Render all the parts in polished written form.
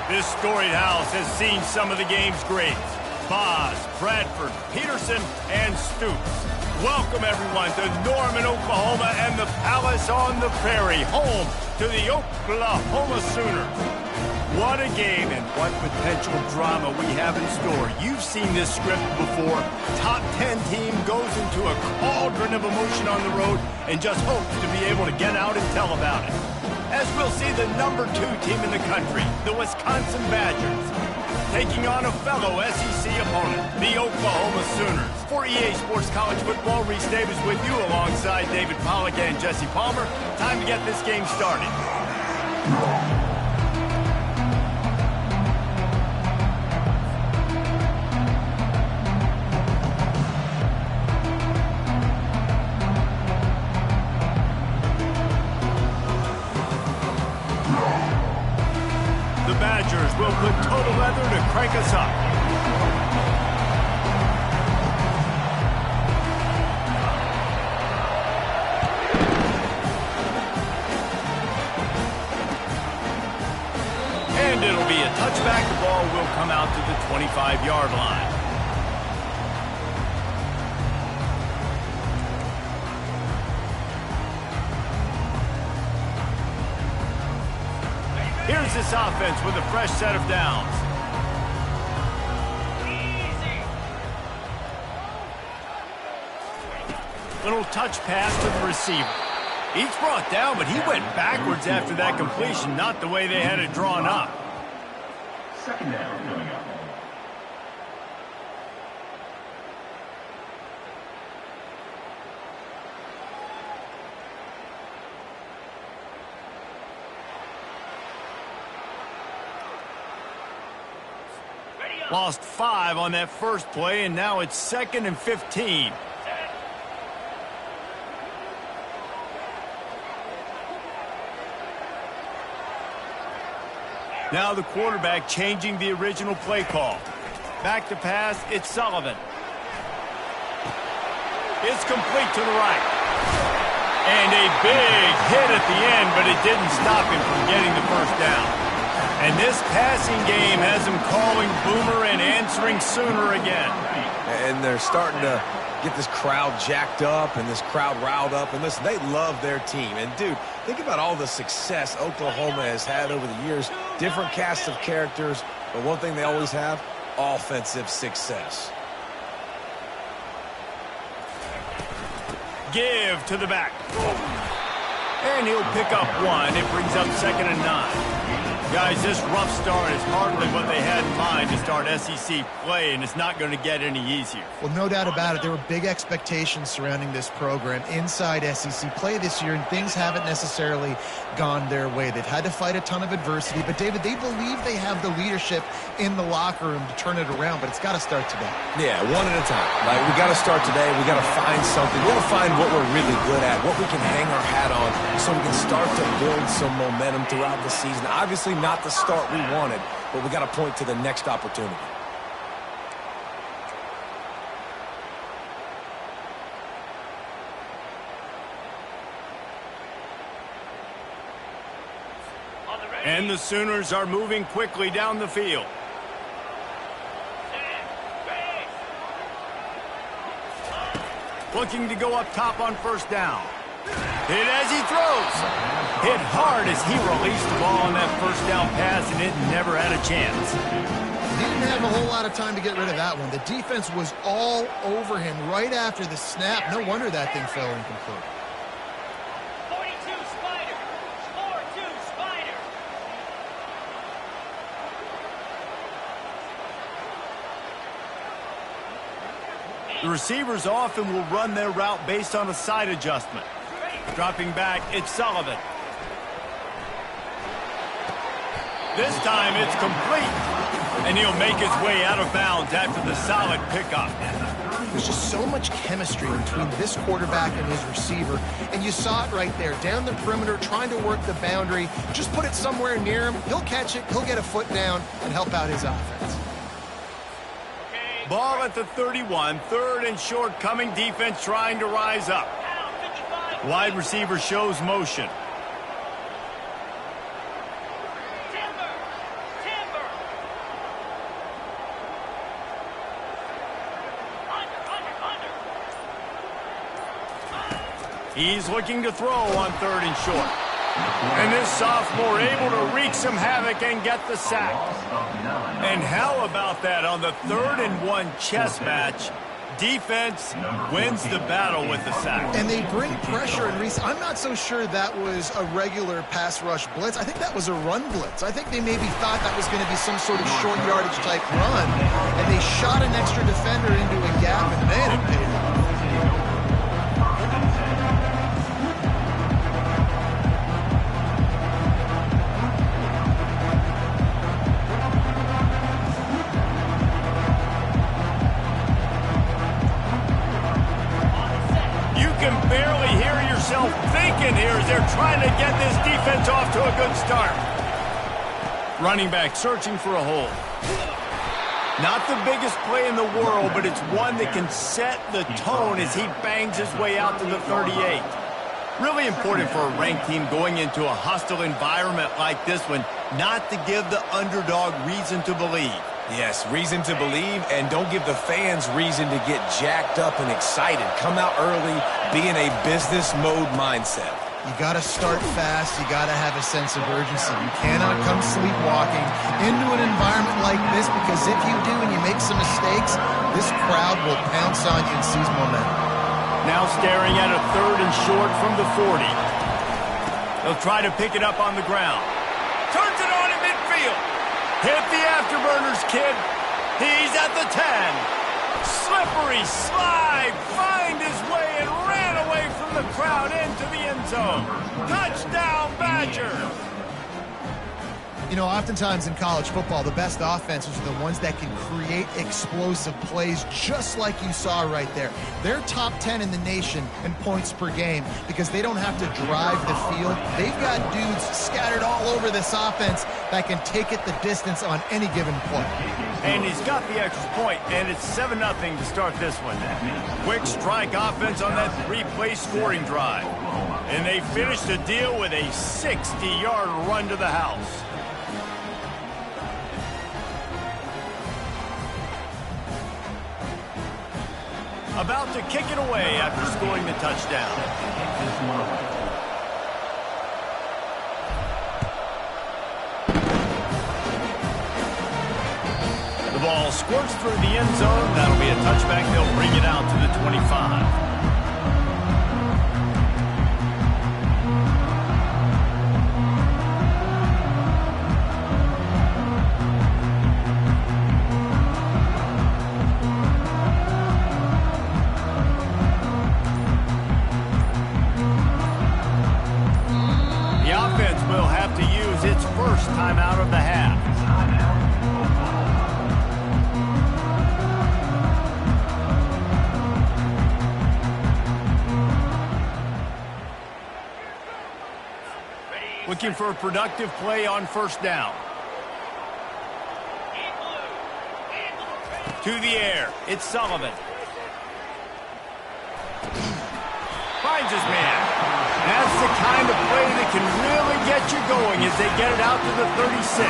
This storied house has seen some of the game's greats. Boz, Bradford, Peterson, and Stoops. Welcome, everyone, to Norman, Oklahoma, and the Palace on the Prairie, home to the Oklahoma Sooners. What a game and what potential drama we have in store. You've seen this script before. Top 10 team goes into a cauldron of emotion on the road and just hopes to be able to get out and tell about it. As we'll see the number 2 team in the country, the Wisconsin Badgers, taking on a fellow SEC opponent, the Oklahoma Sooners. For EA Sports College Football, Reese Davis with you alongside David Pollack and Jesse Palmer. Time to get this game started. Will put total leather to crank us up. And it'll be a touchback. The ball will come out to the 25-yard line. Here's this offense with a fresh set of downs. Little touch pass to the receiver. He's brought down, but he went backwards after that completion, not the way they had it drawn up. Second down coming up. Lost 5 on that first play, and now it's 2nd and 15. Now the quarterback changing the original play call. Back to pass, it's Sullivan. It's complete to the right. And a big hit at the end, but it didn't stop him from getting the first down. And this passing game has him calling Boomer and answering Sooner again. And they're starting to get this crowd jacked up and this crowd riled up. And listen, they love their team. And, dude, think about all the success Oklahoma has had over the years. Different casts of characters. But one thing they always have, offensive success. Give to the back. And he'll pick up 1. It brings up 2nd and 9. Guys, this rough start is hardly what they had in mind to start SEC play, and it's not going to get any easier. Well, no doubt about it. There were big expectations surrounding this program inside SEC play this year, and things haven't necessarily gone their way. They've had to fight a ton of adversity, but, David, they believe they have the leadership in the locker room to turn it around, but it's got to start today. Yeah, one at a time. Like, we got to start today. We got to find something. We got to find what we're really good at, what we can hang our hat on, so we can start to build some momentum throughout the season. Obviously, not the start we wanted, but we got to point to the next opportunity. And the Sooners are moving quickly down the field. Looking to go up top on first down. Hit as he throws. Hit hard as he released the ball on that first down pass, and it never had a chance. Didn't have a whole lot of time to get rid of that one. The defense was all over him right after the snap. No wonder that thing fell incomplete. 42 Spider. 4-2 Spider. The receivers often will run their route based on a side adjustment. Dropping back, it's Sullivan. This time it's complete. And he'll make his way out of bounds after the solid pickup. There's just so much chemistry between this quarterback and his receiver, and you saw it right there, down the perimeter, trying to work the boundary. Just put it somewhere near him. He'll catch it, he'll get a foot down, and help out his offense. Ball at the 31, 3rd and short, coming defense trying to rise up. Wide receiver shows motion. Timber. He's looking to throw on 3rd and short. And this sophomore able to wreak some havoc and get the sack. And how about that on the 3rd and 1 chess match? Defense wins the battle with the sack. And they bring pressure, and Reese, I'm not so sure that was a regular pass rush blitz. I think that was a run blitz. I think they maybe thought that was going to be some sort of short yardage type run, and they shot an extra defender into a gap, and man, it paid off. Barely hear yourself thinking here as they're trying to get this defense off to a good start. Running back searching for a hole. Not the biggest play in the world, but it's one that can set the tone as he bangs his way out to the 38. Really important for a ranked team going into a hostile environment like this one, not to give the underdog reason to believe. Yes, reason to believe, and don't give the fans reason to get jacked up and excited. Come out early, be in a business mode mindset. You got to start fast. You got to have a sense of urgency. You cannot come sleepwalking into an environment like this, because if you do and you make some mistakes, this crowd will pounce on you and seize momentum. Now staring at a 3rd and short from the 40. They'll try to pick it up on the ground. Turns it on in midfield. Hit the afterburners, kid. He's at the 10. Slippery slide. Find his way and ran away from the crowd into the end zone. Touchdown, Badgers. You know, oftentimes in college football, the best offenses are the ones that can create explosive plays, just like you saw right there. They're top 10 in the nation in points per game because they don't have to drive the field. They've got dudes scattered all over this offense that can take it the distance on any given play. And he's got the extra point, and it's 7-0 to start this one. Quick strike offense on that 3-play scoring drive. And they finish the deal with a 60-yard run to the house. About to kick it away after scoring the touchdown. The ball squirts through the end zone. That'll be a touchback. They'll bring it out to the 25. Will have to use its first time out of the half. Looking for a productive play on 1st down. To the air, it's Sullivan. Finds his man. That's the kind of play that can really get you going as they get it out to the 36.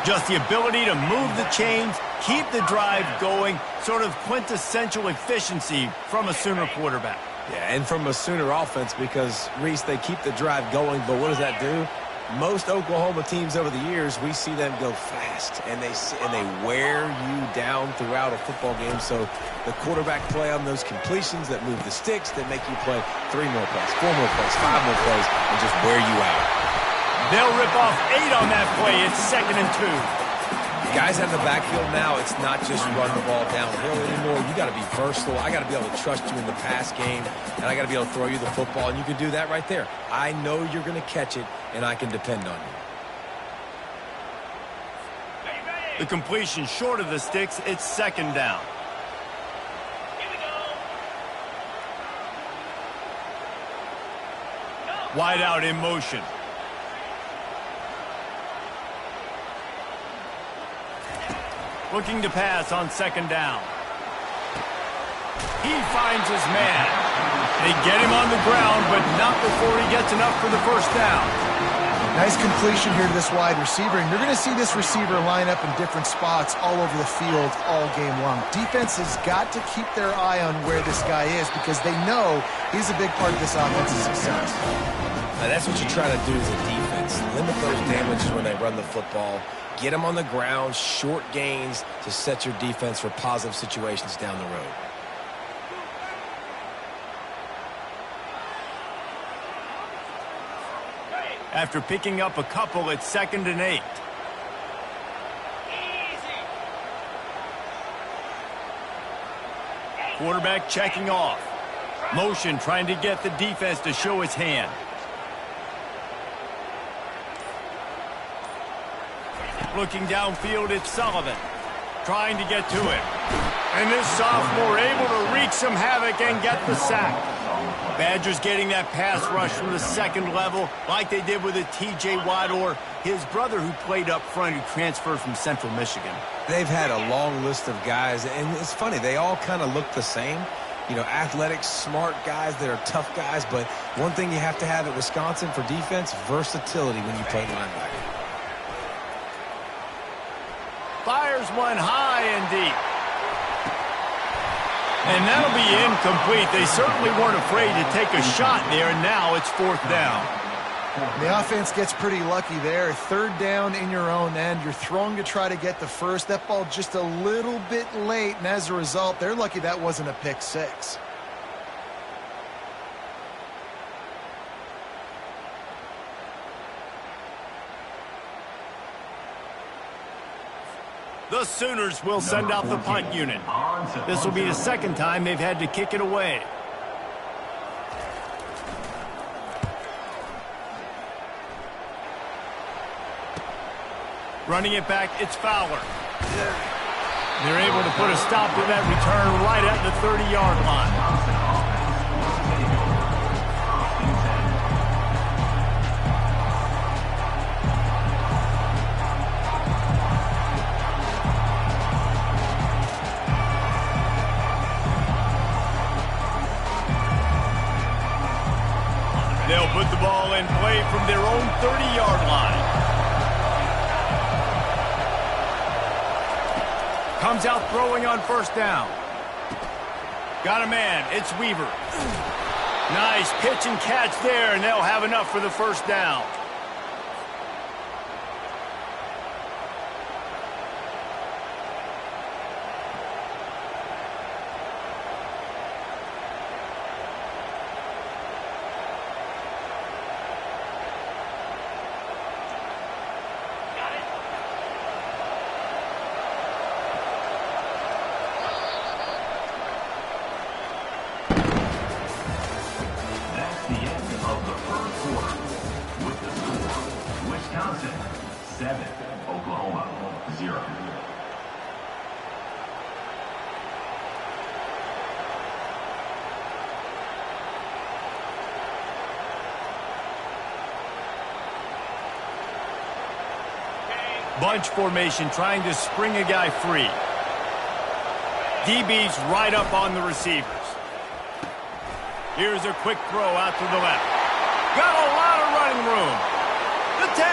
Just the ability to move the chains, keep the drive going, sort of quintessential efficiency from a Sooner quarterback. Yeah, and from a Sooner offense because, Reese, they keep the drive going, but what does that do? Most Oklahoma teams over the years, we see them go fast, and they wear you down throughout a football game. So the quarterback play on those completions that move the sticks, that make you play 3 more plays, 4 more plays, 5 more plays, and just wear you out. They'll rip off 8 on that play. It's 2nd and 2. Guys out in the backfield now, it's not just run the ball downhill anymore. You got to be versatile. I got to be able to trust you in the pass game, and I got to be able to throw you the football, and you can do that right there. I know you're going to catch it, and I can depend on you. The completion short of the sticks, it's 2nd down. Wide out in motion. Looking to pass on 2nd down. He finds his man. They get him on the ground, but not before he gets enough for the 1st down. Nice completion here to this wide receiver, and you're going to see this receiver line up in different spots all over the field all game long. Defense has got to keep their eye on where this guy is because they know he's a big part of this offense's success. Now, that's what you try to do as a defense. Limit those damages when they run the football. Get them on the ground, short gains to set your defense for positive situations down the road. After picking up a couple, it's 2nd and 8. Quarterback checking off. Motion trying to get the defense to show his hand. Looking downfield, it's Sullivan. Trying to get to him. And this sophomore able to wreak some havoc and get the sack. Badgers getting that pass rush from the second level like they did with a T.J. Watt or his brother who played up front who transferred from Central Michigan. They've had a long list of guys, and it's funny, they all kind of look the same. You know, athletic, smart guys that are tough guys, but one thing you have to have at Wisconsin for defense, versatility when you play linebacker. Fires one high and deep. And that'll be incomplete. They certainly weren't afraid to take a shot there, and now it's 4th down. The offense gets pretty lucky there. 3rd down in your own end. You're throwing to try to get the first. That ball just a little bit late, and as a result, they're lucky that wasn't a pick six. The Sooners will send out the punt unit. This will be the 2nd time they've had to kick it away. Running it back, it's Fowler. They're able to put a stop to that return right at the 30-yard line. They'll put the ball in play from their own 30-yard line. Comes out throwing on 1st down. Got a man. It's Weaver. Nice pitch and catch there, and they'll have enough for the 1st down. Wisconsin 7, Oklahoma 0. Bunch formation trying to spring a guy free. DB's right up on the receivers. Here's a quick throw out to the left. Got a lot of running room. The 10.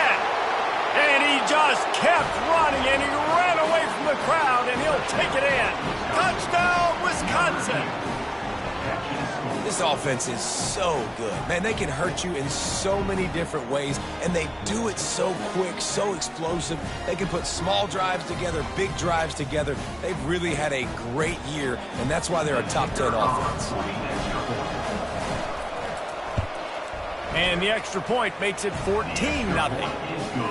And he just kept running, and he ran away from the crowd, and he'll take it in. Touchdown, Wisconsin. This offense is so good. Man, they can hurt you in so many different ways, and they do it so quick, so explosive. They can put small drives together, big drives together. They've really had a great year, and that's why they're a top 10 offense. And the extra point makes it 14-0.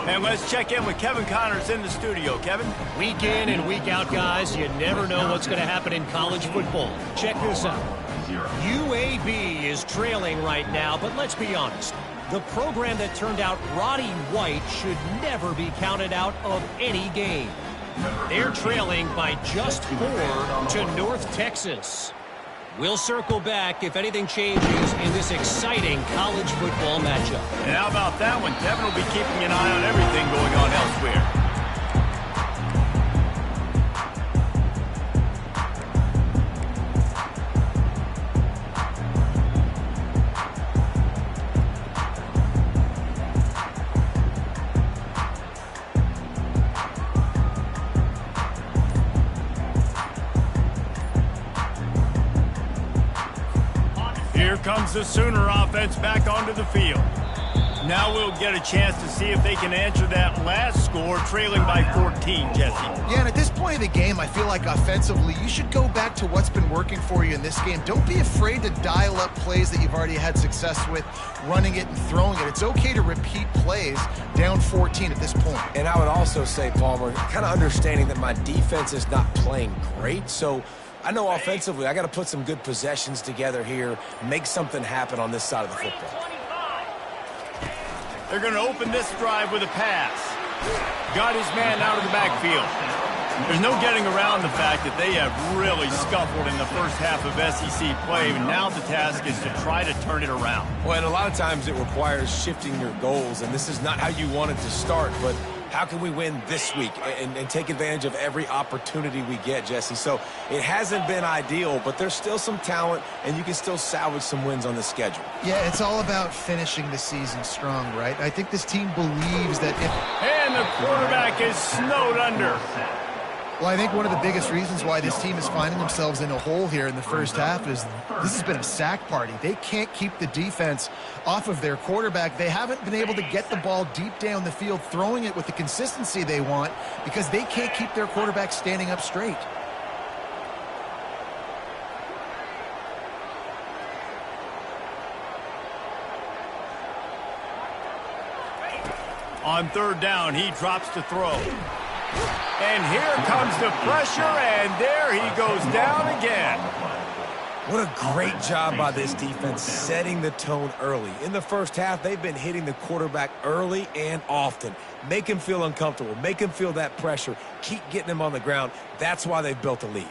And let's check in with Kevin Connors in the studio. Kevin? Week in and week out, guys, you never know what's going to happen in college football. Check this out. UAB is trailing right now, but let's be honest. The program that turned out Roddy White should never be counted out of any game. They're trailing by just 4 to North Texas. We'll circle back if anything changes in this exciting college football matchup. And how about that one? Kevin will be keeping an eye on everything going on elsewhere. comes the Sooner offense back onto the field. Now we'll get a chance to see if they can answer that last score, trailing by 14, Jesse. Yeah, and at this point of the game, I feel like offensively, you should go back to what's been working for you in this game. Don't be afraid to dial up plays that you've already had success with, running it and throwing it. It's okay to repeat plays down 14 at this point. And I would also say, Palmer, kind of understanding that my defense is not playing great, so I know offensively I got to put some good possessions together here, make something happen on this side of the football. They're going to open this drive with a pass. Got his man out of the backfield. There's no getting around the fact that they have really scuffled in the first half of SEC play, and now the task is to try to turn it around. Well, and a lot of times it requires shifting your goals, and this is not how you wanted to start, but how can we win this week and take advantage of every opportunity we get, Jesse? So it hasn't been ideal, but there's still some talent, and you can still salvage some wins on the schedule. Yeah, it's all about finishing the season strong, right? I think this team believes that if... And the quarterback is snowed under. Well, I think one of the biggest reasons why this team is finding themselves in a hole here in the first half is this has been a sack party. They can't keep the defense off of their quarterback. They haven't been able to get the ball deep down the field, throwing it with the consistency they want because they can't keep their quarterback standing up straight. On third down, he drops to throw. And here comes the pressure, and there he goes down again. What a great job by this defense setting the tone early. In the first half, they've been hitting the quarterback early and often. Make him feel uncomfortable. Make him feel that pressure. Keep getting him on the ground. That's why they've built a lead.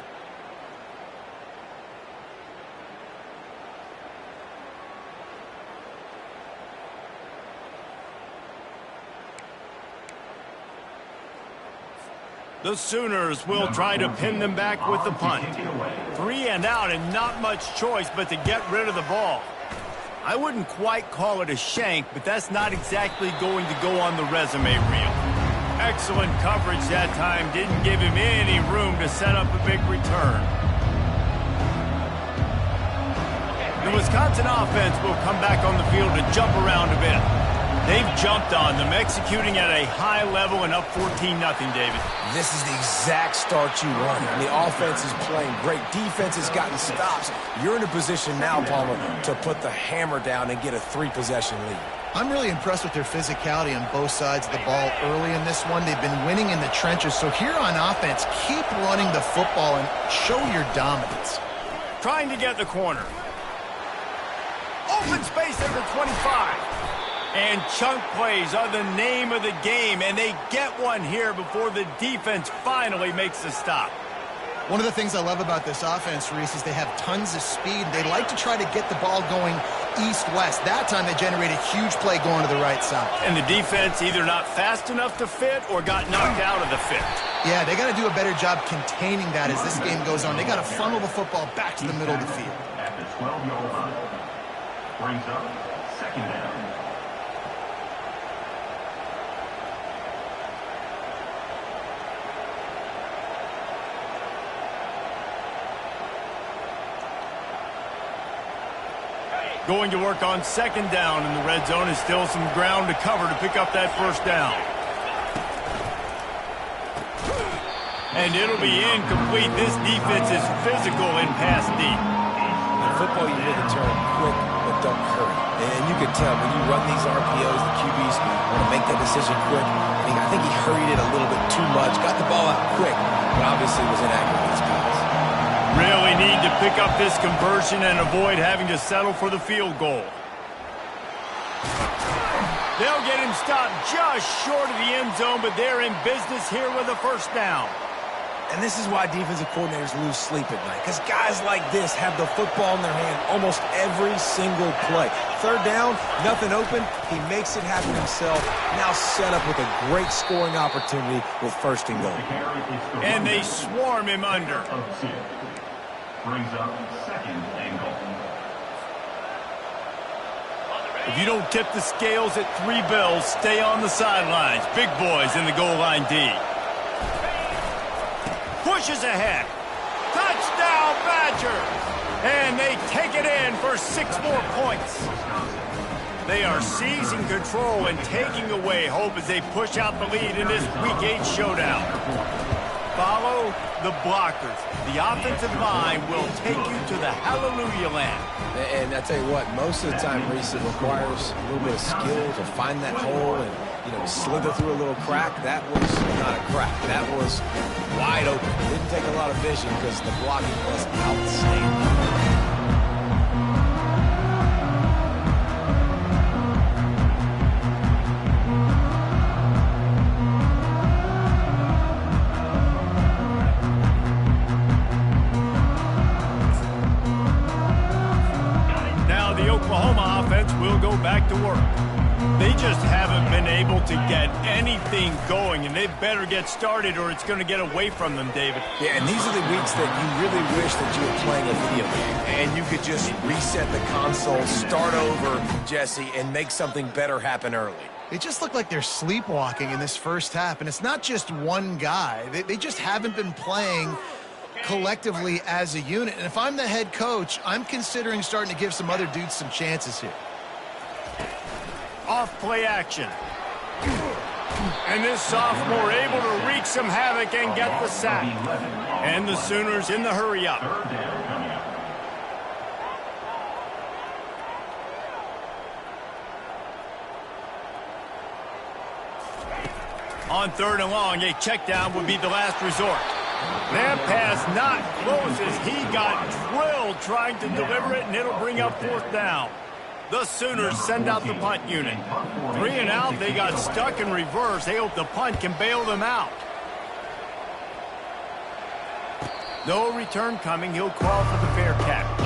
The Sooners will try to pin them back with the punt. 3 and out and not much choice but to get rid of the ball. I wouldn't quite call it a shank, but that's not exactly going to go on the resume reel. Excellent coverage that time. Didn't give him any room to set up a big return. The Wisconsin offense will come back on the field to jump around a bit. They've jumped on them, executing at a high level and up 14-0, David. This is the exact start you wanted. And the offense is playing great. Defense has gotten stops. You're in a position now, Palmer, to put the hammer down and get a 3-possession lead. I'm really impressed with their physicality on both sides of the ball early in this one. They've been winning in the trenches. So here on offense, keep running the football and show your dominance. Trying to get the corner. Open space at the 25. And chunk plays are the name of the game, and they get one here before the defense finally makes a stop. One of the things I love about this offense, Reese, is they have tons of speed. They like to try to get the ball going east-west. That time they generate a huge play going to the right side. And the defense either not fast enough to fit or got knocked out of the fit. Yeah, they got to do a better job containing that as this game goes on. They got to funnel the football back to the middle of the field. At the 12-yard line. Brings up second down. Going to work on second down in the red zone is still some ground to cover to pick up that first down. And it'll be incomplete. This defense is physical and pass deep. In football, you hear the term quick, but don't hurry. And you can tell when you run these RPOs, the QBs want to make that decision quick. And I think he hurried it a little bit too much, got the ball out quick, but obviously was inaccurate with his pass. Really need to pick up this conversion and avoid having to settle for the field goal. They'll get him stopped just short of the end zone, but they're in business here with a first down. And this is why defensive coordinators lose sleep at night, because guys like this have the football in their hand almost every single play. Third down, nothing open, he makes it happen himself. Now set up with a great scoring opportunity with first and goal. And they swarm him under. Brings up second and goal. If you don't tip the scales at 3 bills, stay on the sidelines. Big boys in the goal line D. Pushes ahead. Touchdown, Badgers! And they take it in for 6 more points. They are seizing control and taking away hope as they push out the lead in this Week 8 showdown. Follow the blockers. The offensive line will take you to the hallelujah land. And I tell you what, most of the time, Reese, it requires a little bit of skill to find that hole and, slither through a little crack. That was not a crack. That was wide open. Didn't take a lot of vision because the blocking was outstanding. Oklahoma offense will go back to work. They just haven't been able to get anything going, and they better get started or it's going to get away from them, David. Yeah, and these are the weeks that you really wish that you were playing a video game and you could just reset the console, start over, Jesse, and make something better happen early. They just look like they're sleepwalking in this first half, and it's not just one guy. They just haven't been playing collectively as a unit. And if I'm the head coach, I'm considering starting to give some other dudes some chances here. Off play action. And this sophomore able to wreak some havoc and get the sack. And the Sooners in the hurry up. On 3rd and long, a check down would be the last resort. That pass not close as he got drilled trying to deliver it, and it'll bring up 4th down. The Sooners send out the punt unit. 3 and out, they got stuck in reverse. They hope the punt can bail them out. No return coming. He'll call for the fair catch.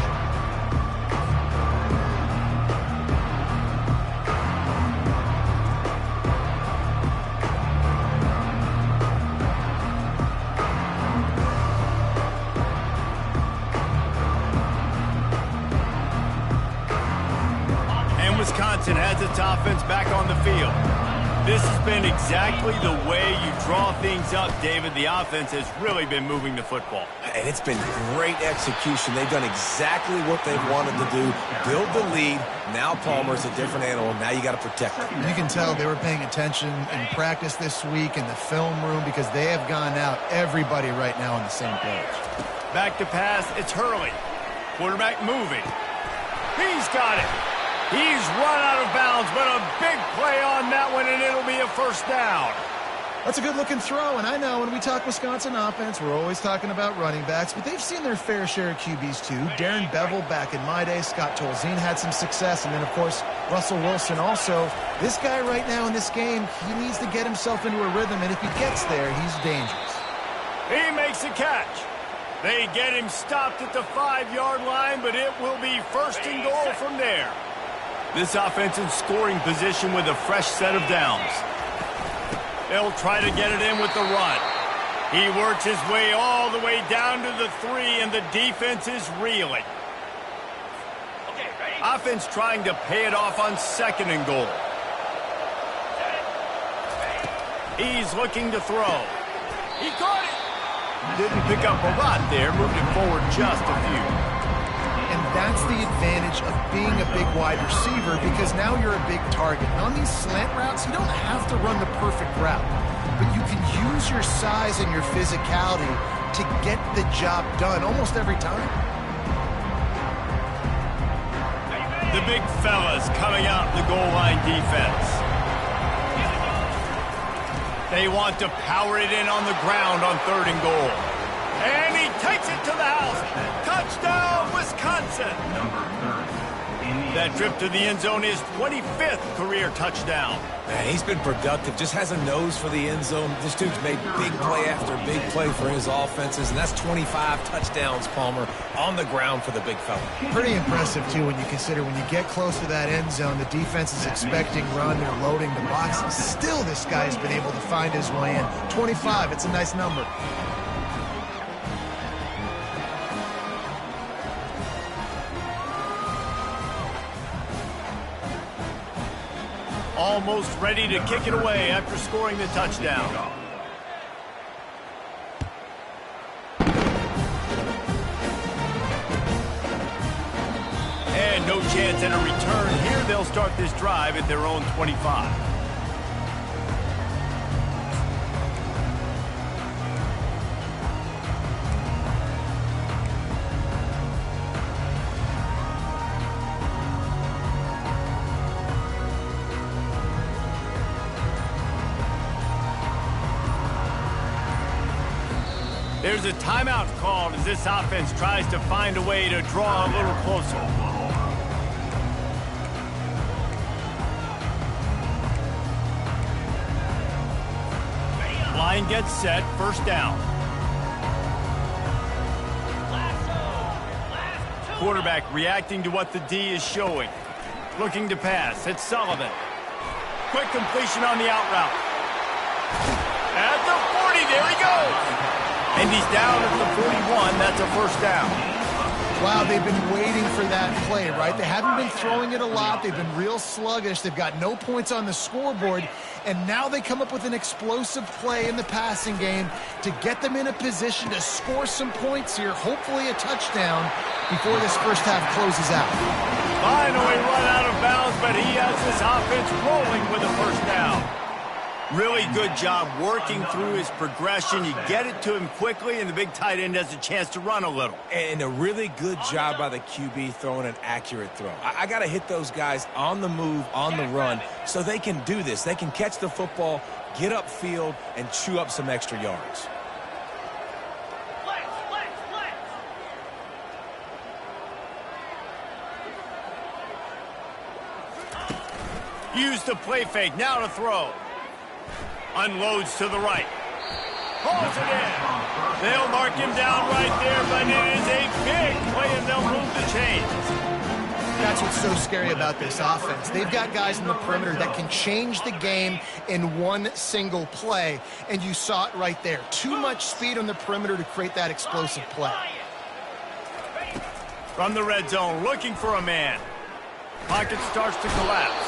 Wisconsin has its offense back on the field. This has been exactly the way you draw things up, David. The offense has really been moving the football. And it's been great execution. They've done exactly what they've wanted to do. Build the lead. Now Palmer's a different animal. Now you got to protect him. You can tell they were paying attention in practice this week in the film room because they have gone out, everybody right now on the same page. Back to pass, it's Hurley. Quarterback moving. He's got it. He's run out of bounds, but a big play on that one, and it'll be a 1st down. That's a good-looking throw, and I know when we talk Wisconsin offense, we're always talking about running backs, but they've seen their fair share of QBs too. Darren Bevel back in my day, Scott Tolzien had some success, and then, of course, Russell Wilson also. This guy right now in this game, he needs to get himself into a rhythm, and if he gets there, he's dangerous. He makes a catch. They get him stopped at the 5-yard line, but it will be 1st and goal from there. This offense in scoring position with a fresh set of downs. They'll try to get it in with the run. He works his way all the way down to the 3, and the defense is reeling. Offense trying to pay it off on 2nd and goal. He's looking to throw. He caught it. Didn't pick up a lot there, moved it forward just a few. And that's the advantage of being a big wide receiver because now you're a big target. And on these slant routes, you don't have to run the perfect route, but you can use your size and your physicality to get the job done almost every time. The big fellas coming out the goal line defense. They want to power it in on the ground on 3rd and goal. And he takes it to the house. Touchdown, Wisconsin. That trip to the end zone is 25th career touchdown. Man, he's been productive. Just has a nose for the end zone. This dude's made big play after big play for his offenses, and that's 25 touchdowns, Palmer, on the ground for the big fella. Pretty impressive, too, when you consider when you get close to that end zone, the defense is expecting run, they're loading the box. Still, this guy's been able to find his way in. 25, it's a nice number. Almost ready to kick it away after scoring the touchdown. chance at a return. Here they'll start this drive at their own 25. There's a timeout called as this offense tries to find a way to draw a little closer. Line gets set, first down. Quarterback reacting to what the D is showing. Looking to pass, it's Sullivan. Quick completion on the out route. At the 40, there he goes. And he's down at the 41. That's a first down. Wow, they've been waiting for that play, right? They haven't been throwing it a lot. They've been real sluggish. They've got no points on the scoreboard. And now they come up with an explosive play in the passing game to get them in a position to score some points here, hopefully a touchdown, before this first half closes out. Finally run out of bounds, but he has this offense rolling with a first down. Really good job working through his progression. You get it to him quickly, and the big tight end has a chance to run a little. And a really good job by the QB throwing an accurate throw. I got to hit those guys on the move, on the run, so they can do this. They can catch the football, get upfield, and chew up some extra yards. Use the play fake, now to throw. Unloads to the right. Pulls it in. They'll mark him down right there, but it is a big play, and they'll move the chains. That's what's so scary about this offense. They've got guys in the perimeter that can change the game in one single play, and you saw it right there. Too much speed on the perimeter to create that explosive play. From the red zone, looking for a man. Pocket starts to collapse.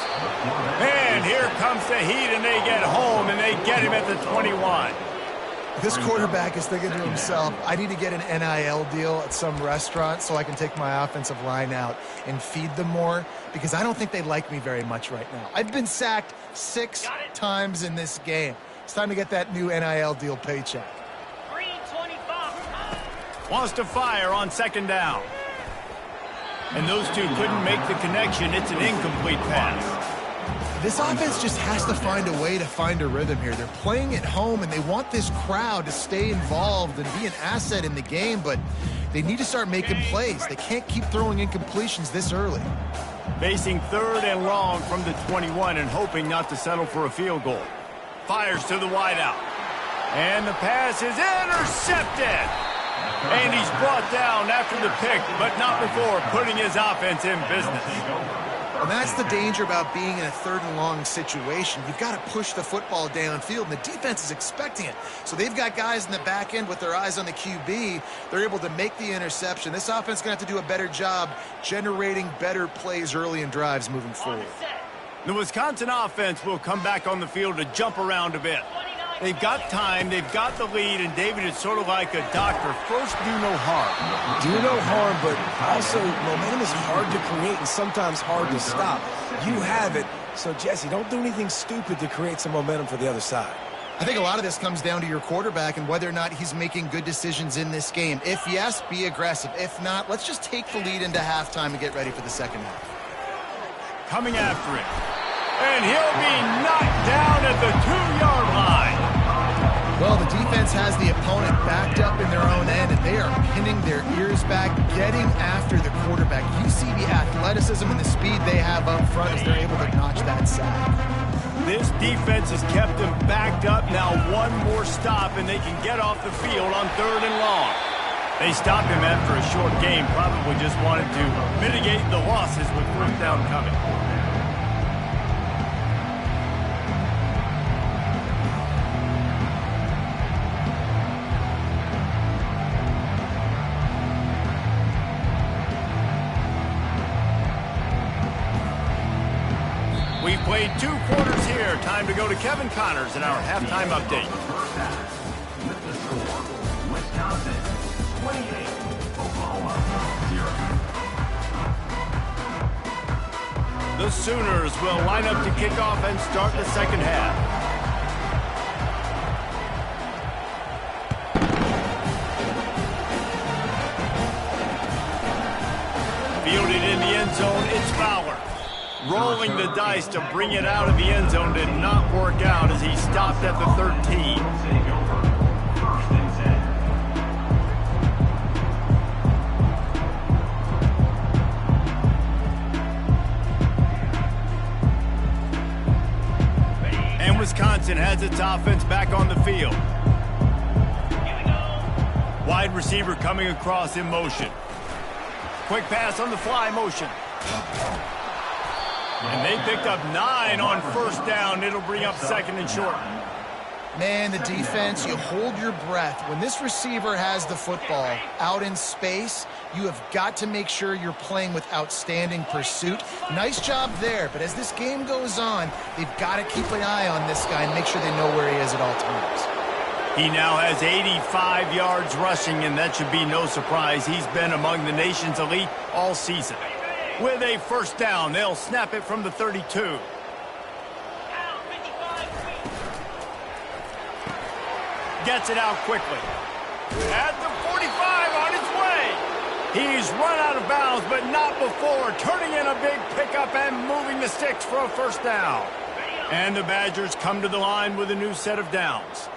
And here comes the heat, and they get home, and they get him at the 21. This quarterback is thinking to himself, I need to get an NIL deal at some restaurant so I can take my offensive line out and feed them more, because I don't think they like me very much right now. I've been sacked 6 times in this game. It's time to get that new NIL deal paycheck. 325. Wants to fire on second down. And those two couldn't make the connection. It's an incomplete pass. This offense just has to find a way to find a rhythm here. They're playing at home, and they want this crowd to stay involved and be an asset in the game, but they need to start making plays. They can't keep throwing incompletions this early. Facing third and long from the 21 and hoping not to settle for a field goal. Fires to the wideout. And the pass is intercepted. And he's brought down after the pick, but not before putting his offense in business. And that's the danger about being in a third and long situation. You've got to push the football downfield, and the defense is expecting it. So they've got guys in the back end with their eyes on the QB. They're able to make the interception. This offense is going to have to do a better job generating better plays early in drives moving forward. The Wisconsin offense will come back on the field to jump around a bit. They've got time, they've got the lead, and David, it's sort of like a doctor. First, do no harm. Do no harm, but also momentum is hard to create and sometimes hard to stop. You have it, so Jesse, don't do anything stupid to create some momentum for the other side. I think a lot of this comes down to your quarterback and whether or not he's making good decisions in this game. If yes, be aggressive. If not, let's just take the lead into halftime and get ready for the second half. Coming after it. And he'll be knocked down at the 2-yard line. Well, the defense has the opponent backed up in their own end, and they are pinning their ears back, getting after the quarterback. You see the athleticism and the speed they have up front as they're able to notch that sack. This defense has kept them backed up. Now one more stop, and they can get off the field on third and long. They stopped him after a short game, probably just wanted to mitigate the losses with fourth down coming. We've played 2 quarters here. Time to go to Kevin Connors in our halftime update. First half, with the score, Wisconsin 28, Oklahoma 0. The Sooners will line up to kick off and start the second half. Fielded in the end zone, it's Fowler. Rolling the dice to bring it out of the end zone did not work out as he stopped at the 13. And Wisconsin has its offense back on the field. Wide receiver coming across in motion. Quick pass on the fly motion. And they picked up 9 on first down. It'll bring up second and short. Man, the defense, you hold your breath. When this receiver has the football out in space, you have got to make sure you're playing with outstanding pursuit. Nice job there, but as this game goes on, they've got to keep an eye on this guy and make sure they know where he is at all times. He now has 85 yards rushing, and that should be no surprise. He's been among the nation's elite all season. With a first down, they'll snap it from the 32. Gets it out quickly. At the 45 on its way. He's run out of bounds, but not before turning in a big pickup and moving the sticks for a first down. And the Badgers come to the line with a new set of downs.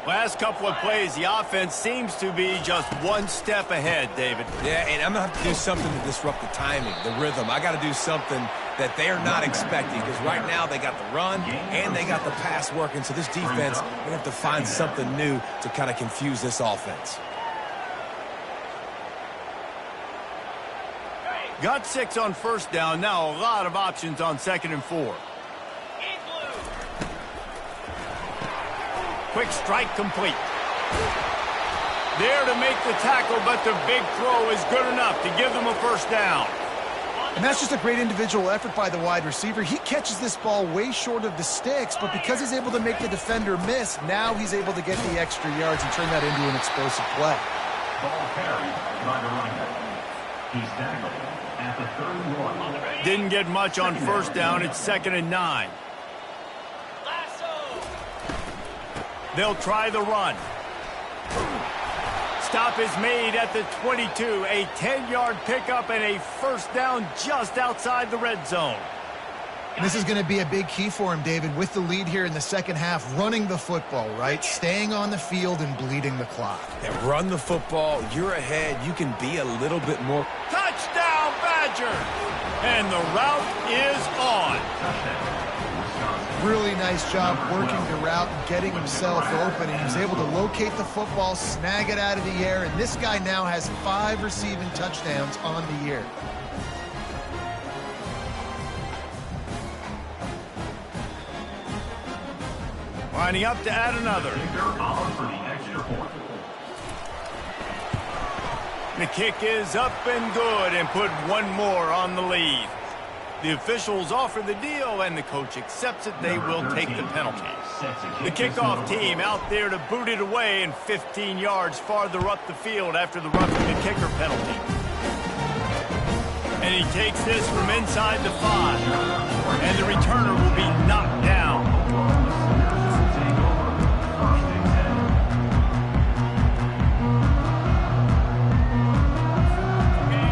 Last couple of plays, the offense seems to be just one step ahead, David. Yeah, and I'm going to have to do something to disrupt the timing, the rhythm. I got to do something that they are not expecting because right now they got the run and they got the pass working. So this defense, they have to find something new to kind of confuse this offense. Got 6 on first down. Now a lot of options on 2nd and 4. Quick strike complete. There to make the tackle, but the big throw is good enough to give them a first down. And that's just a great individual effort by the wide receiver. He catches this ball way short of the sticks, but because he's able to make the defender miss, now he's able to get the extra yards and turn that into an explosive play. Ball carried by the running back. He's tackled at the 31. Didn't get much on first down. It's 2nd and 9. They'll try the run. Stop is made at the 22. A 10-yard pickup and a first down just outside the red zone. And this is going to be a big key for him, David, with the lead here in the second half, running the football, right? Staying on the field and bleeding the clock. Yeah, run the football. You're ahead. You can be a little bit more. Touchdown, Badger! And the route is on. Really nice job working the route and getting himself open. And he was able to locate the football, snag it out of the air, and this guy now has 5 receiving touchdowns on the year. Lining up to add another. The kick is up and good and put one more on the lead. The officials offer the deal, and the coach accepts it. They will take the penalty. The kickoff team out there to boot it away and 15 yards farther up the field after the roughing the kicker penalty. And he takes this from inside the 5. And the returner will be knocked down.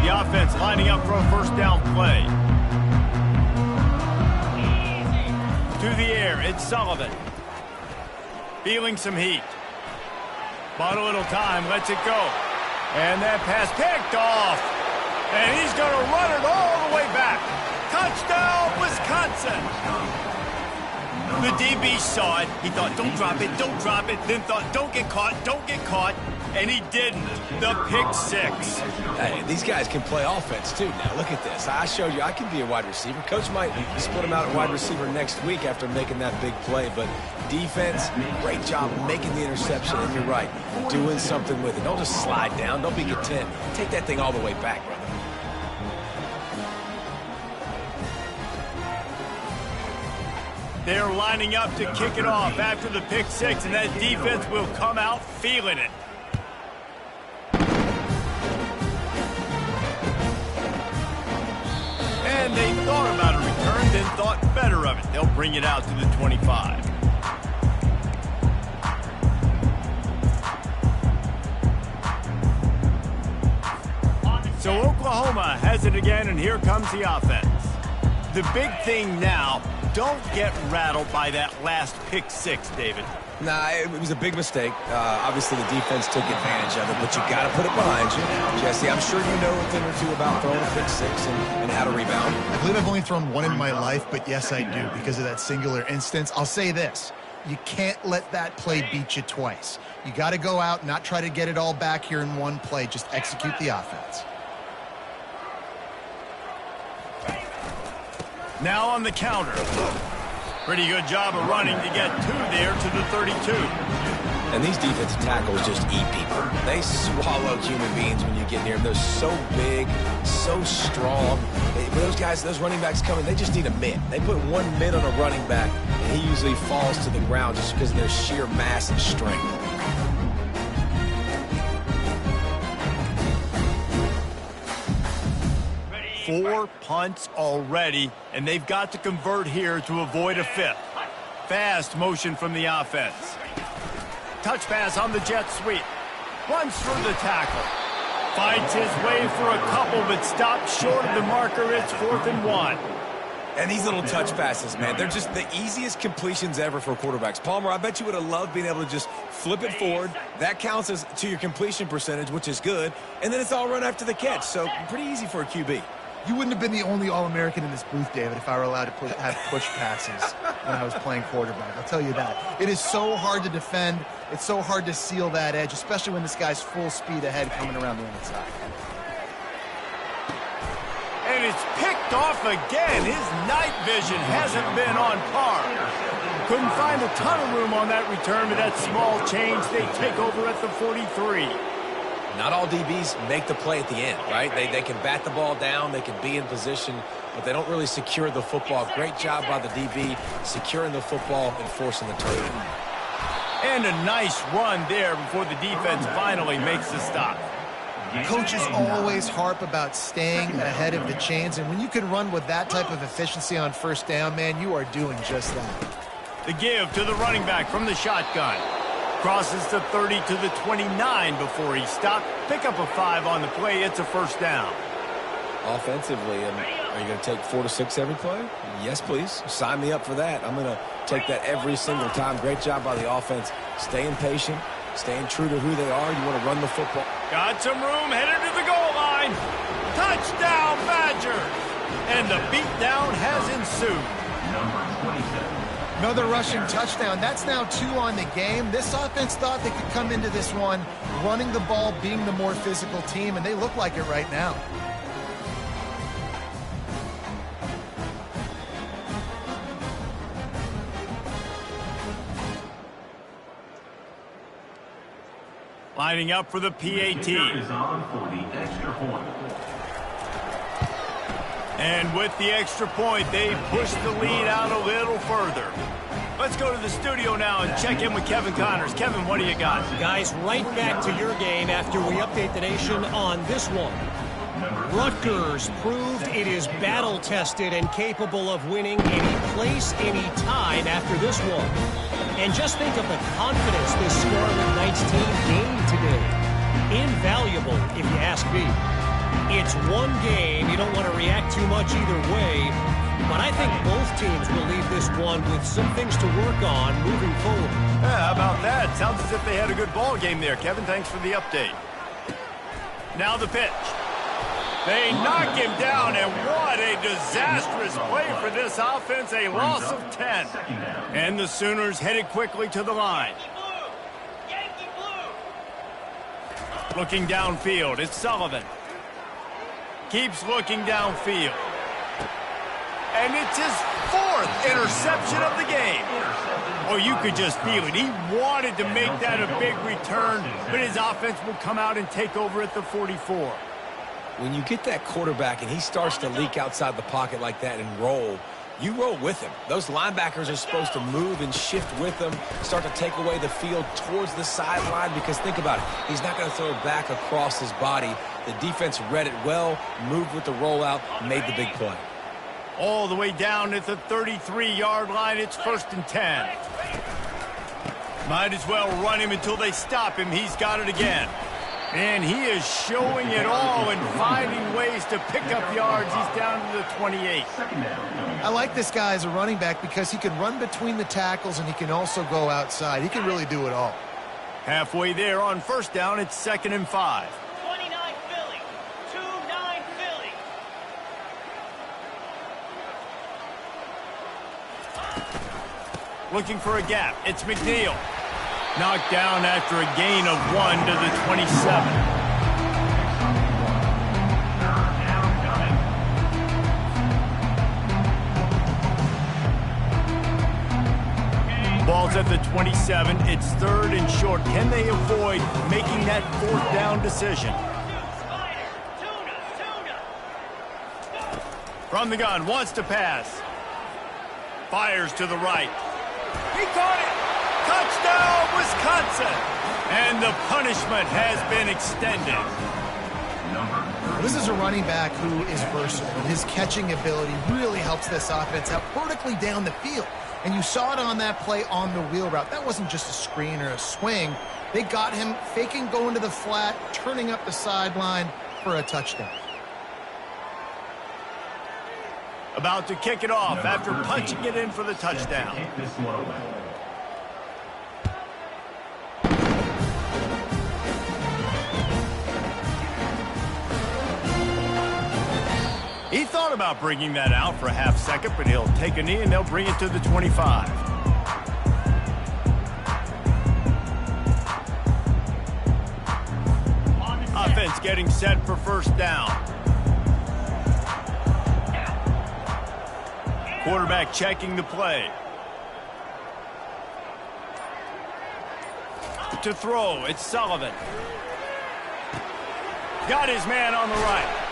The offense lining up for a first down play. To the air, it's Sullivan. Feeling some heat. Bought a little time, lets it go. And that pass picked off. And he's going to run it all the way back. Touchdown, Wisconsin. The DB saw it. He thought, don't drop it, don't drop it. Then thought, don't get caught, don't get caught. And he didn't. The pick 6. Hey, these guys can play offense, too. Now, look at this. I showed you I can be a wide receiver. Coach might split him out at wide receiver next week after making that big play. But defense, great job making the interception. And you're right, doing something with it. Don't just slide down. Don't be content. Take that thing all the way back, brother. They're lining up to kick it off after the pick 6, and that defense will come out feeling it. And they thought about a turned and thought better of it. They'll bring it out to the 25. So Oklahoma has it again, and here comes the offense. The big thing now, don't get rattled by that last pick six, David. Nah, it was a big mistake. Obviously, the defense took advantage of it, but you got to put it behind you. Jesse, I'm sure you know a thing or two about throwing a pick six and how to rebound. I believe I've only thrown one in my life, but yes, I do because of that singular instance. I'll say this. You can't let that play beat you twice. You got to go out, not try to get it all back here in one play. Just execute the offense. Now on the counter. Pretty good job of running to get two there to the 32. And these defensive tackles just eat people. They swallow human beings when you get near them. They're so big, so strong. Those guys, those running backs coming, they just need a mid. They put one mid on a running back, and he usually falls to the ground just because of their sheer mass and strength. Four punts already, and they've got to convert here to avoid a fifth. Fast motion from the offense. Touch pass on the jet sweep. Runs through the tackle. Fights his way for a couple, but stops short of the marker. It's 4th and 1. And these little touch passes, man, they're just the easiest completions ever for quarterbacks. Palmer, I bet you would have loved being able to just flip it forward. That counts as to your completion percentage, which is good. And then it's all run after the catch, so pretty easy for a QB. You wouldn't have been the only All-American in this booth, David, if I were allowed to have push passes when I was playing quarterback. I'll tell you that. It is so hard to defend. It's so hard to seal that edge, especially when this guy's full speed ahead coming around the outside. And it's picked off again. His night vision hasn't been on par. Couldn't find a ton of room on that return, but that small change, they take over at the 43. Not all DBs make the play at the end, right? They can bat the ball down, they can be in position, but they don't really secure the football. Great job by the DB securing the football and forcing the turnover. And a nice run there before the defense finally makes the stop. Coaches always harp about staying ahead of the chains, and when you can run with that type of efficiency on first down, man, you are doing just that. The give to the running back from the shotgun. Crosses the 30 to the 29 before he stopped. Pick up a 5 on the play. It's a first down. Offensively, are you going to take 4 to 6 every play? Yes, please. Sign me up for that. I'm going to take that every single time. Great job by the offense. Staying patient, staying true to who they are. You want to run the football. Got some room, headed to the goal line. Touchdown, Badgers! And the beatdown has ensued. Number 27. Another rushing touchdown. That's now 2 on the game. This offense thought they could come into this one running the ball, being the more physical team, and they look like it right now. Lining up for the PAT. Is on for the extra point. And with the extra point, they push the lead out a little further. Let's go to the studio now and check in with Kevin Connors. Kevin, what do you got? Guys, right back to your game after we update the nation on this one. Rutgers proved it is battle-tested and capable of winning any place, any time after this one. And just think of the confidence this Scarlet Knights team gained today. Invaluable, if you ask me. It's one game. You don't want to react too much either way. But I think both teams will leave this one with some things to work on moving forward. Yeah, how about that? Sounds as if they had a good ball game there. Kevin, thanks for the update. Now the pitch. They knock him down, and what a disastrous play for this offense. A loss of 10. And the Sooners headed quickly to the line. Yankee blue. Looking downfield, it's Sullivan. Keeps looking downfield. And it's his 4th interception of the game. Oh, you could just feel it. He wanted to make that a big return, but his offense will come out and take over at the 44. When you get that quarterback and he starts to leak outside the pocket like that and roll, you roll with him. Those linebackers are supposed to move and shift with him, start to take away the field towards the sideline, because think about it. He's not going to throw it back across his body. The defense read it well, moved with the rollout, made the big play. All the way down at the 33-yard line. It's 1st and 10. Might as well run him until they stop him. He's got it again. And he is showing it all and finding ways to pick up yards. He's down to the 28. I like this guy as a running back because he can run between the tackles and he can also go outside. He can really do it all. Halfway there on 1st down, it's 2nd and 5. 29 Philly. 2-9 Philly. Looking for a gap. It's McNeil. Knocked down after a gain of 1 to the 27. Ball's at the 27. It's 3rd and short. Can they avoid making that 4th down decision? From the gun, wants to pass. Fires to the right. He caught it! Touchdown, Wisconsin! And the punishment has been extended. This is a running back who is versatile. His catching ability really helps this offense out vertically down the field. And you saw it on that play on the wheel route. That wasn't just a screen or a swing. They got him faking going to the flat, turning up the sideline for a touchdown. About to kick it off after punching it in for the touchdown. He thought about bringing that out for a half second, but he'll take a knee and they'll bring it to the 25. Offense getting set for 1st down. Quarterback checking the play. To throw, it's Sullivan. Got his man on the right.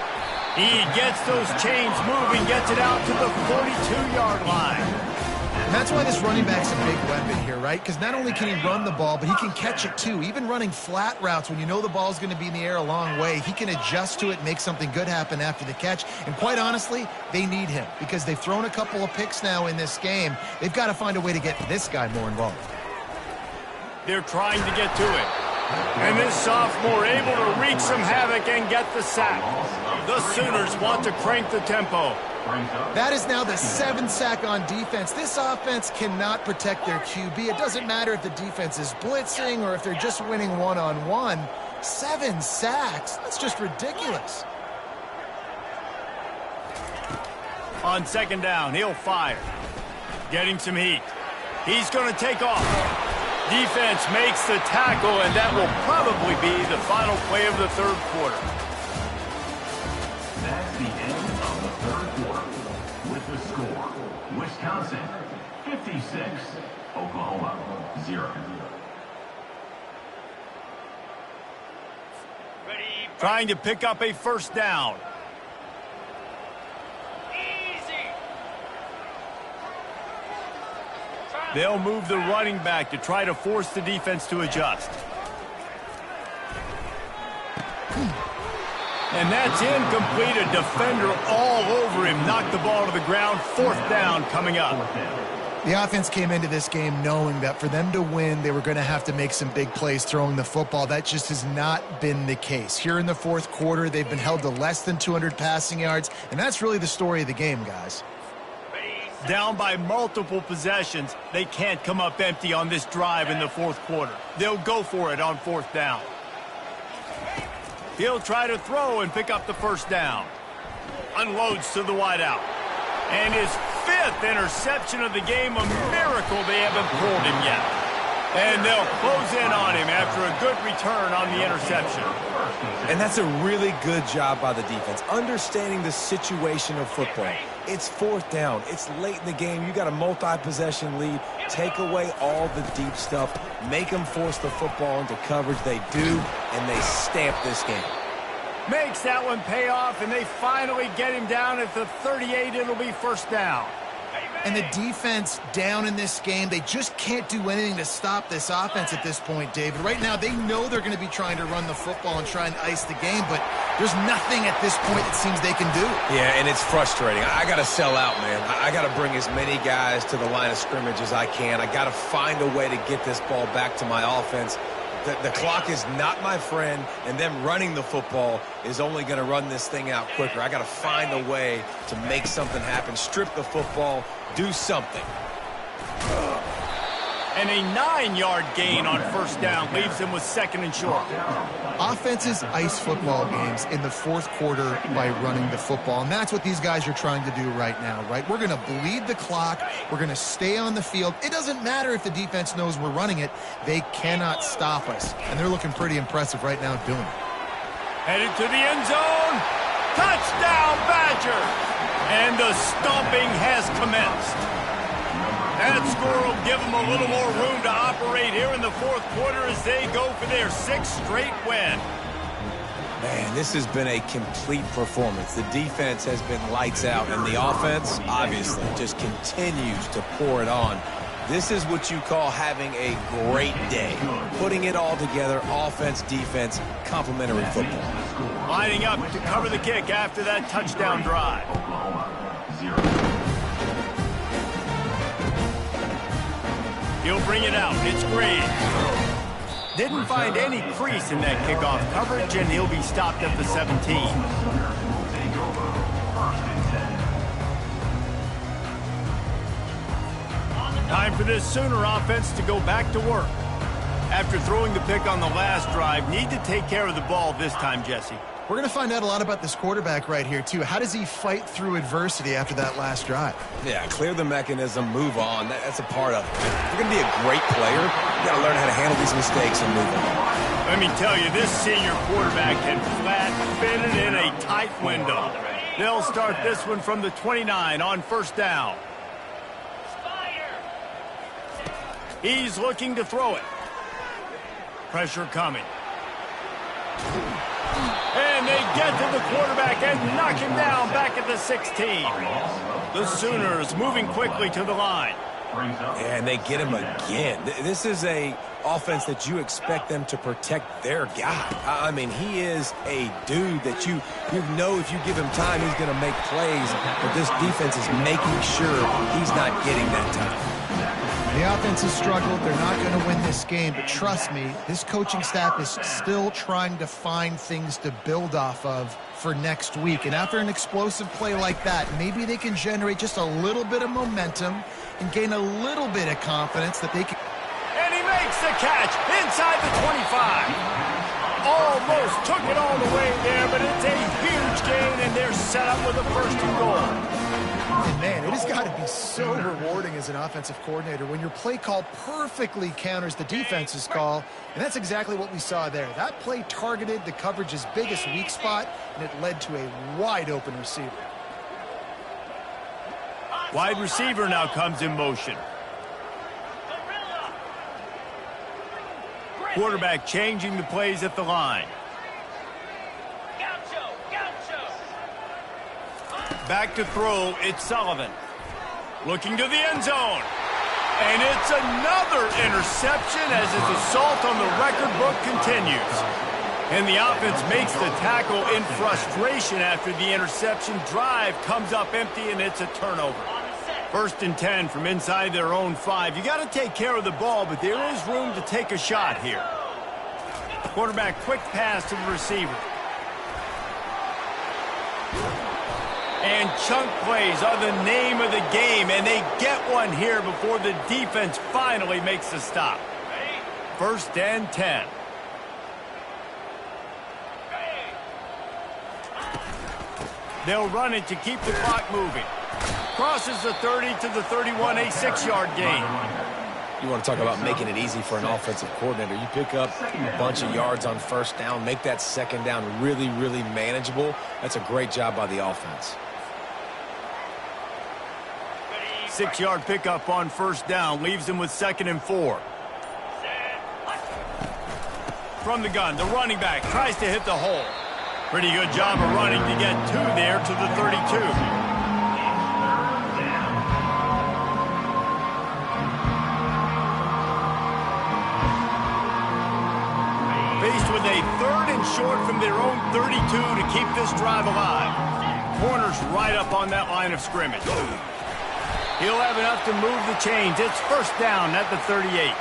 He gets those chains moving, gets it out to the 42-yard line. And that's why this running back's a big weapon here, right? Because not only can he run the ball, but he can catch it too. Even running flat routes, when you know the ball's going to be in the air a long way, he can adjust to it, make something good happen after the catch. And quite honestly, they need him because they've thrown a couple of picks now in this game. They've got to find a way to get this guy more involved. They're trying to get to it. And this sophomore able to wreak some havoc and get the sack. The Sooners want to crank the tempo. That is now the 7th sack on defense. This offense cannot protect their QB. It doesn't matter if the defense is blitzing or if they're just winning one-on-one. 7 sacks. That's just ridiculous. On 2nd down, he'll fire. Getting some heat. He's going to take off. Defense makes the tackle, and that will probably be the final play of the 3rd quarter. That's the end of the 3rd quarter. With the score, Wisconsin 56, Oklahoma 0. Trying to pick up a 1st down. They'll move the running back to try to force the defense to adjust. And that's incomplete. A defender all over him. Knocked the ball to the ground. 4th down coming up. The offense came into this game knowing that for them to win, they were going to have to make some big plays throwing the football. That just has not been the case. Here in the 4th quarter, they've been held to less than 200 passing yards, and that's really the story of the game, guys. Down by multiple possessions, they can't come up empty on this drive in the 4th quarter. They'll go for it on 4th down. He'll try to throw and pick up the 1st down. Unloads to the wideout. And his 5th interception of the game, a miracle they haven't pulled him yet. And they'll close in on him after a good return on the interception. And that's a really good job by the defense, understanding the situation of football. It's 4th down. It's late in the game. You got a multi-possession lead. Take away all the deep stuff. Make them force the football into coverage. They do, and they stamp this game. Makes that one pay off, and they finally get him down at the 38. It'll be 1st down. And the defense down in this game, they just can't do anything to stop this offense at this point, David. Right now, they know they're going to be trying to run the football and try and ice the game, but there's nothing at this point it seems they can do. Yeah, and it's frustrating. I got to sell out, man. I got to bring as many guys to the line of scrimmage as I can. I got to find a way to get this ball back to my offense. The clock is not my friend, and them running the football is only going to run this thing out quicker. I got to find a way to make something happen, strip the football, do something. And a 9-yard gain on first down leaves him with 2nd and short. Offenses ice football games in the fourth quarter by running the football, and that's what these guys are trying to do right now, right? We're going to bleed the clock. We're going to stay on the field. It doesn't matter if the defense knows we're running it. They cannot stop us, and they're looking pretty impressive right now doing it. Headed to the end zone. Touchdown, Badger! And the stomping has commenced. That score will give them a little more room to operate here in the fourth quarter as they go for their 6th straight win. Man, this has been a complete performance. The defense has been lights out, and the offense, obviously, just continues to pour it on. This is what you call having a great day. Putting it all together, offense, defense, complementary football. Lining up to cover the kick after that touchdown drive. He'll bring it out. It's Graves. Didn't find any crease in that kickoff coverage, and he'll be stopped at the 17. Time for this Sooner offense to go back to work. After throwing the pick on the last drive, need to take care of the ball this time, Jesse. We're going to find out a lot about this quarterback right here, too. How does he fight through adversity after that last drive? Yeah, clear the mechanism, move on. That's a part of it. If you're going to be a great player, you got to learn how to handle these mistakes and move on. Let me tell you, this senior quarterback can flat fit it in a tight window. They'll start this one from the 29 on first down. He's looking to throw it. Pressure coming. And they get to the quarterback and knock him down back at the 16. The Sooners moving quickly to the line. And they get him again. This is a offense that you expect them to protect their guy. I mean, he is a dude that you know if you give him time, he's going to make plays. But this defense is making sure he's not getting that time. The offense has struggled. They're not going to win this game, but trust me, this coaching staff is still trying to find things to build off of for next week. And after an explosive play like that, maybe they can generate just a little bit of momentum and gain a little bit of confidence that they can. And he makes the catch inside the 25. Almost took it all the way there, but it's a huge gain, and they're set up with a 1st and goal. And man, it has got to be so rewarding as an offensive coordinator when your play call perfectly counters the defense's call, and that's exactly what we saw there. That play targeted the coverage's biggest weak spot, and it led to a wide-open receiver. Wide receiver now comes in motion. Quarterback changing the plays at the line. Back to throw, it's Sullivan. Looking to the end zone. And it's another interception as his assault on the record book continues. And the offense makes the tackle in frustration after the interception. Drive comes up empty, and it's a turnover. 1st and 10 from inside their own 5. You got to take care of the ball, but there is room to take a shot here. Quarterback quick pass to the receiver. And chunk plays are the name of the game, and they get one here before the defense finally makes the stop. 1st and 10. They'll run it to keep the clock moving. Crosses the 30 to the 31, a 6-yard gain. You want to talk about making it easy for an offensive coordinator. You pick up a bunch of yards on first down, make that second down really, really manageable. That's a great job by the offense. 6-yard pickup on first down leaves him with 2nd and 4. From the gun, the running back tries to hit the hole. Pretty good job of running to get 2 there to the 32. with a 3rd and short from their own 32 to keep this drive alive. Corner's right up on that line of scrimmage. He'll have enough to move the chains. It's first down at the 38.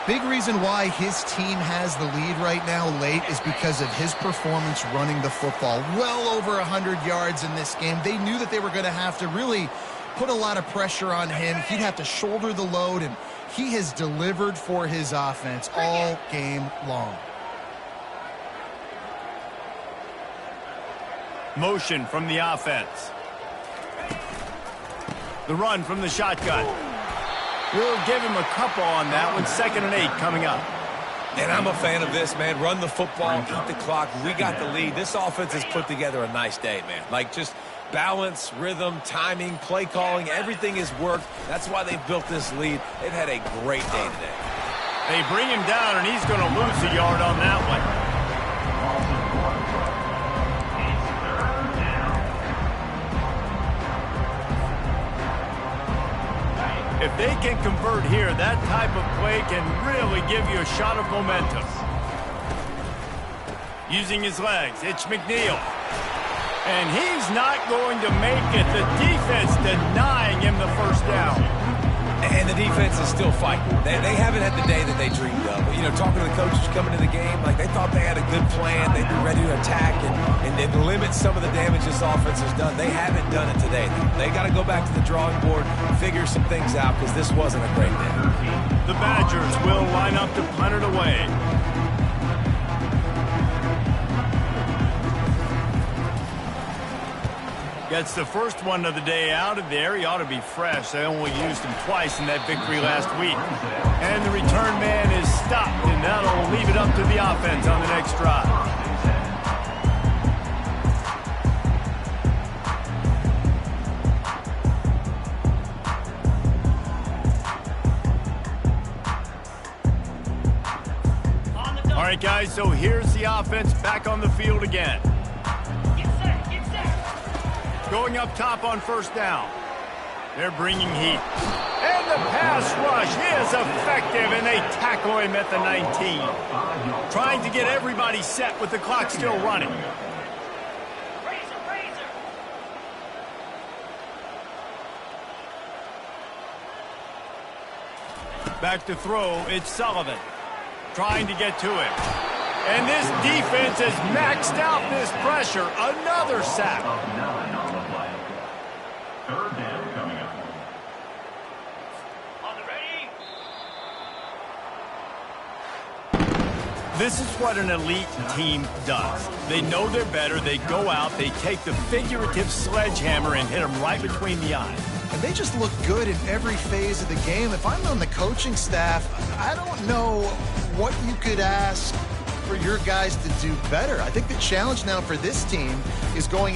Big reason why his team has the lead right now late is because of his performance running the football. Well over 100 yards in this game. They knew that they were going to have to really put a lot of pressure on him. He'd have to shoulder the load, and he has delivered for his offense all game long. Motion from the offense. The run from the shotgun. We'll give him a couple on that one. 2nd and 8 coming up. And I'm a fan of this, man. Run the football, keep the clock. We got the lead. This offense has put together a nice day, man. Like, just balance, rhythm, timing, play calling, everything has worked. That's why they've built this lead. They've had a great day today. They bring him down, and he's going to lose a yard on that one. If they can convert here, that type of play can really give you a shot of momentum. Using his legs, it's McNeil. And he's not going to make it. The defense denying him the first down. And the defense is still fighting. They haven't had the day that they dreamed of. But, you know, talking to the coaches coming into the game, like they thought they had a good plan. They'd be ready to attack and limit some of the damage this offense has done. They haven't done it today. They got to go back to the drawing board, figure some things out, because this wasn't a great day. The Badgers will line up to punt it away. Gets the first one of the day out of there. He ought to be fresh. They only used him twice in that victory last week. And the return man is stopped, and that'll leave it up to the offense on the next drive. All right, guys, so here's the offense back on the field again. Going up top on first down. They're bringing heat. And the pass rush is effective, and they tackle him at the 19. Trying to get everybody set with the clock still running. Back to throw, it's Sullivan. Trying to get to him. And this defense has maxed out this pressure. Another sack. 3rd down coming up. On the ready. This is what an elite team does. They know they're better. They go out. They take the figurative sledgehammer and hit them right between the eyes. And they just look good in every phase of the game. If I'm on the coaching staff, I don't know what you could ask for your guys to do better. I think the challenge now for this team is going out